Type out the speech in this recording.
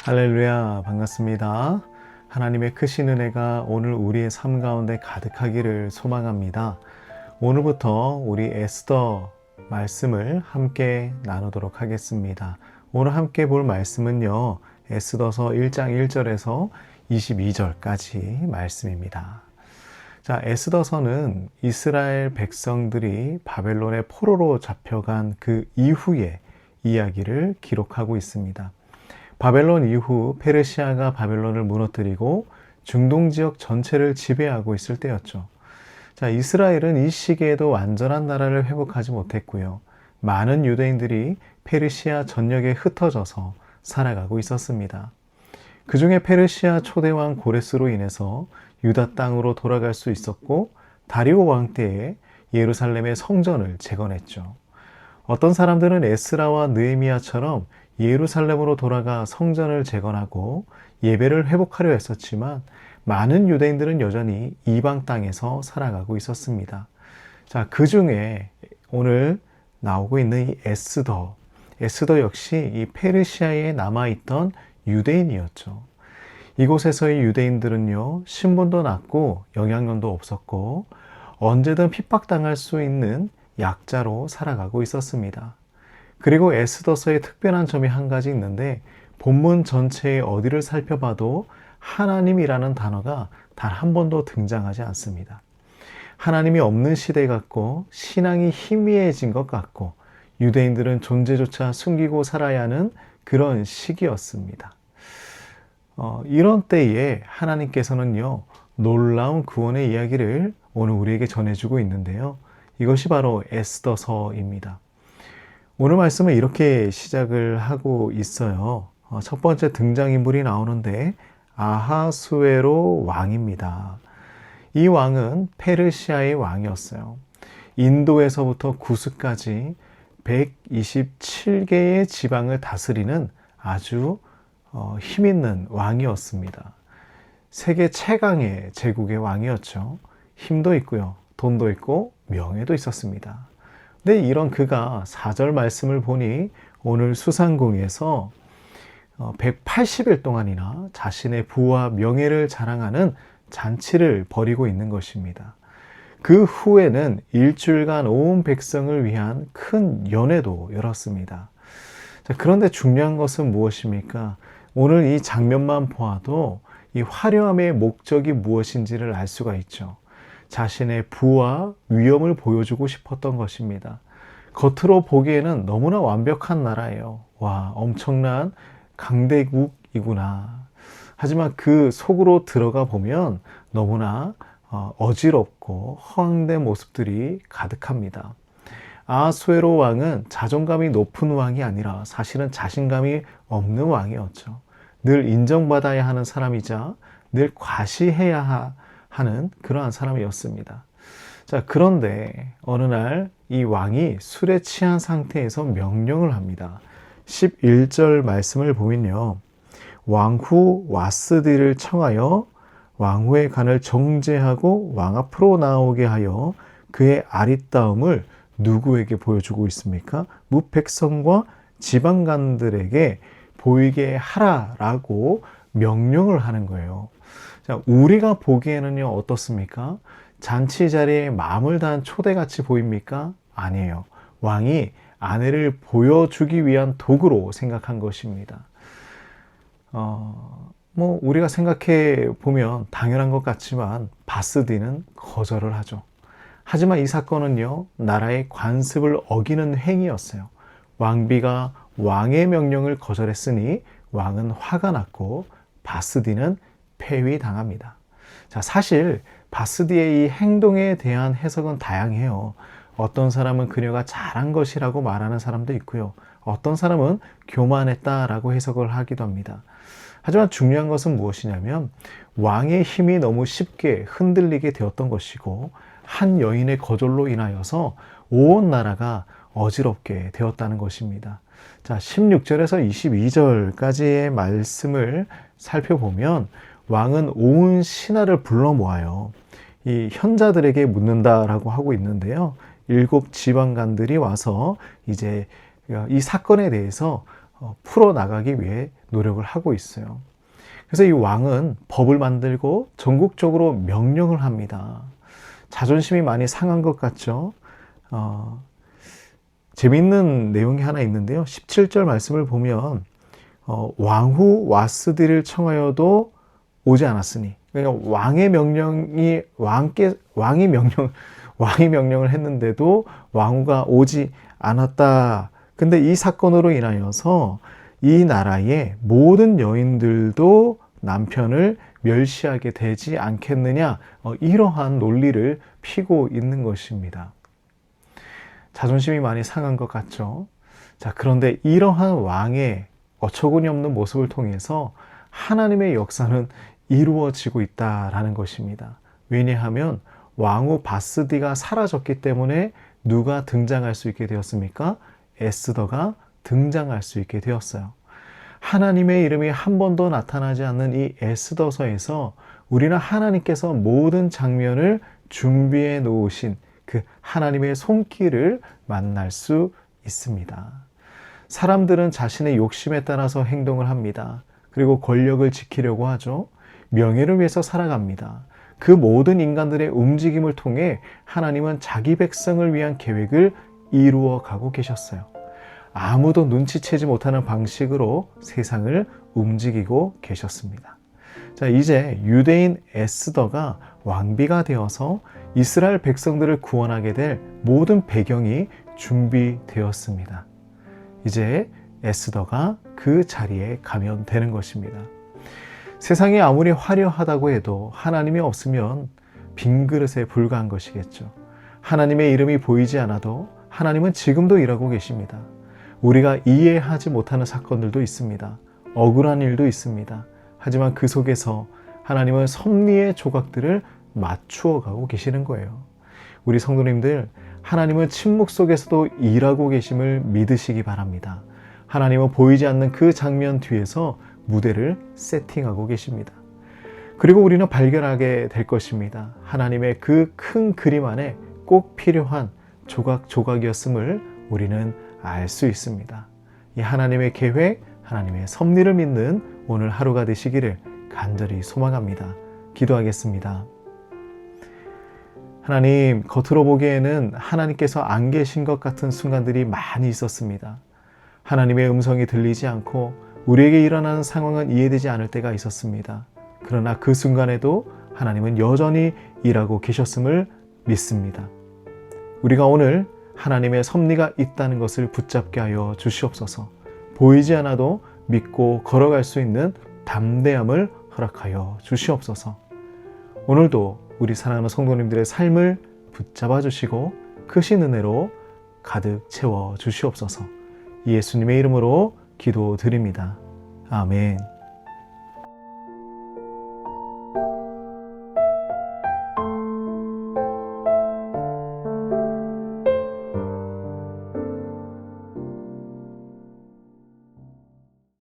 할렐루야, 반갑습니다. 하나님의 크신 은혜가 오늘 우리의 삶 가운데 가득하기를 소망합니다. 오늘부터 우리 에스더 말씀을 함께 나누도록 하겠습니다. 오늘 함께 볼 말씀은요, 에스더서 1장 1절에서 22절까지 말씀입니다. 자, 에스더서는 이스라엘 백성들이 바벨론의 포로로 잡혀간 그 이후의 이야기를 기록하고 있습니다. 바벨론 이후 페르시아가 바벨론을 무너뜨리고 중동 지역 전체를 지배하고 있을 때였죠. 자, 이스라엘은 이 시기에도 완전한 나라를 회복하지 못했고요. 많은 유대인들이 페르시아 전역에 흩어져서 살아가고 있었습니다. 그 중에 페르시아 초대왕 고레스로 인해서 유다 땅으로 돌아갈 수 있었고, 다리오 왕 때에 예루살렘의 성전을 재건했죠. 어떤 사람들은 에스라와 느헤미야처럼 예루살렘으로 돌아가 성전을 재건하고 예배를 회복하려 했었지만, 많은 유대인들은 여전히 이방 땅에서 살아가고 있었습니다. 자, 그 중에 오늘 나오고 있는 이 에스더 역시 이 페르시아에 남아있던 유대인이었죠. 이곳에서의 유대인들은요, 신분도 낮고 영향력도 없었고 언제든 핍박당할 수 있는 약자로 살아가고 있었습니다. 그리고 에스더서의 특별한 점이 한 가지 있는데, 본문 전체의 어디를 살펴봐도 하나님이라는 단어가 단 한 번도 등장하지 않습니다. 하나님이 없는 시대 같고 신앙이 희미해진 것 같고 유대인들은 존재조차 숨기고 살아야 하는 그런 시기였습니다. 이런 때에 하나님께서는요, 놀라운 구원의 이야기를 오늘 우리에게 전해주고 있는데요. 이것이 바로 에스더서입니다. 오늘 말씀은 이렇게 시작을 하고 있어요. 첫 번째 등장인물이 나오는데 아하수에로 왕입니다. 이 왕은 페르시아의 왕이었어요. 인도에서부터 구스까지 127개의 지방을 다스리는 아주 힘있는 왕이었습니다. 세계 최강의 제국의 왕이었죠. 힘도 있고요, 돈도 있고 명예도 있었습니다. 근데 이런 그가 4절 말씀을 보니 오늘 수상궁에서 180일 동안이나 자신의 부와 명예를 자랑하는 잔치를 벌이고 있는 것입니다. 그 후에는 일주일간 온 백성을 위한 큰 연회도 열었습니다. 자, 그런데 중요한 것은 무엇입니까? 오늘 이 장면만 보아도 이 화려함의 목적이 무엇인지를 알 수가 있죠. 자신의 부와 위엄을 보여주고 싶었던 것입니다. 겉으로 보기에는 너무나 완벽한 나라예요. 와, 엄청난 강대국이구나. 하지만 그 속으로 들어가 보면 너무나 어지럽고 허황된 모습들이 가득합니다. 아하수에로 왕은 자존감이 높은 왕이 아니라 사실은 자신감이 없는 왕이었죠. 늘 인정받아야 하는 사람이자 늘 과시해야 하는 그러한 사람이었습니다. 자, 그런데 어느 날 이 왕이 술에 취한 상태에서 명령을 합니다. 11절 말씀을 보면요, 왕후 와스디를 청하여 왕후의 간을 정죄하고 왕 앞으로 나오게 하여 그의 아리따움을 누구에게 보여주고 있습니까? 무백성과 지방간들에게 보이게 하라라고 명령을 하는 거예요. 자, 우리가 보기에는요, 어떻습니까? 잔치 자리에 마음을 다한 초대같이 보입니까? 아니에요. 왕이 아내를 보여주기 위한 도구로 생각한 것입니다. 우리가 생각해 보면 당연한 것 같지만 바스디는 거절을 하죠. 하지만 이 사건은요, 나라의 관습을 어기는 행위였어요. 왕비가 왕의 명령을 거절했으니 왕은 화가 났고 바스디는 폐위당합니다. 자, 사실 바스디의 이 행동에 대한 해석은 다양해요. 어떤 사람은 그녀가 잘한 것이라고 말하는 사람도 있고요. 어떤 사람은 교만했다라고 해석을 하기도 합니다. 하지만 중요한 것은 무엇이냐면 왕의 힘이 너무 쉽게 흔들리게 되었던 것이고, 한 여인의 거절로 인하여서 온 나라가 어지럽게 되었다는 것입니다. 자, 16절에서 22절까지의 말씀을 살펴보면 왕은 온 신하를 불러 모아요. 이 현자들에게 묻는다라고 하고 있는데요. 7 지방관들이 와서 이제 이 사건에 대해서 풀어나가기 위해 노력을 하고 있어요. 그래서 이 왕은 법을 만들고 전국적으로 명령을 합니다. 자존심이 많이 상한 것 같죠? 재미있는 내용이 하나 있는데요. 17절 말씀을 보면 왕후 와스디를 청하여도 오지 않았으니, 그러니까 왕의 명령이 왕이 명령을 했는데도 왕후가 오지 않았다. 근데 이 사건으로 인하여서 이 나라의 모든 여인들도 남편을 멸시하게 되지 않겠느냐, 이러한 논리를 피고 있는 것입니다. 자존심이 많이 상한 것 같죠? 자, 그런데 이러한 왕의 어처구니 없는 모습을 통해서 하나님의 역사는 이루어지고 있다라는 것입니다. 왜냐하면 왕후 바스디가 사라졌기 때문에 누가 등장할 수 있게 되었습니까? 에스더가 등장할 수 있게 되었어요. 하나님의 이름이 한 번도 나타나지 않는 이 에스더서에서 우리는 하나님께서 모든 장면을 준비해 놓으신 그 하나님의 손길을 만날 수 있습니다. 사람들은 자신의 욕심에 따라서 행동을 합니다. 그리고 권력을 지키려고 하죠. 명예를 위해서 살아갑니다. 그 모든 인간들의 움직임을 통해 하나님은 자기 백성을 위한 계획을 이루어 가고 계셨어요. 아무도 눈치채지 못하는 방식으로 세상을 움직이고 계셨습니다. 자, 이제 유대인 에스더가 왕비가 되어서 이스라엘 백성들을 구원하게 될 모든 배경이 준비되었습니다. 이제 에스더가 그 자리에 가면 되는 것입니다. 세상이 아무리 화려하다고 해도 하나님이 없으면 빈 그릇에 불과한 것이겠죠. 하나님의 이름이 보이지 않아도 하나님은 지금도 일하고 계십니다. 우리가 이해하지 못하는 사건들도 있습니다. 억울한 일도 있습니다. 하지만 그 속에서 하나님은 섭리의 조각들을 맞추어 가고 계시는 거예요. 우리 성도님들, 하나님은 침묵 속에서도 일하고 계심을 믿으시기 바랍니다. 하나님은 보이지 않는 그 장면 뒤에서 무대를 세팅하고 계십니다. 그리고 우리는 발견하게 될 것입니다. 하나님의 그 큰 그림 안에 꼭 필요한 조각조각이었음을 우리는 알 수 있습니다. 이 하나님의 계획, 하나님의 섭리를 믿는 오늘 하루가 되시기를 간절히 소망합니다. 기도하겠습니다. 하나님, 겉으로 보기에는 하나님께서 안 계신 것 같은 순간들이 많이 있었습니다. 하나님의 음성이 들리지 않고 우리에게 일어나는 상황은 이해되지 않을 때가 있었습니다. 그러나 그 순간에도 하나님은 여전히 일하고 계셨음을 믿습니다. 우리가 오늘 하나님의 섭리가 있다는 것을 붙잡게 하여 주시옵소서. 보이지 않아도 믿고 걸어갈 수 있는 담대함을 허락하여 주시옵소서. 오늘도 우리 사랑하는 성도님들의 삶을 붙잡아 주시고 크신 은혜로 가득 채워 주시옵소서. 예수님의 이름으로 기도드립니다. 아멘.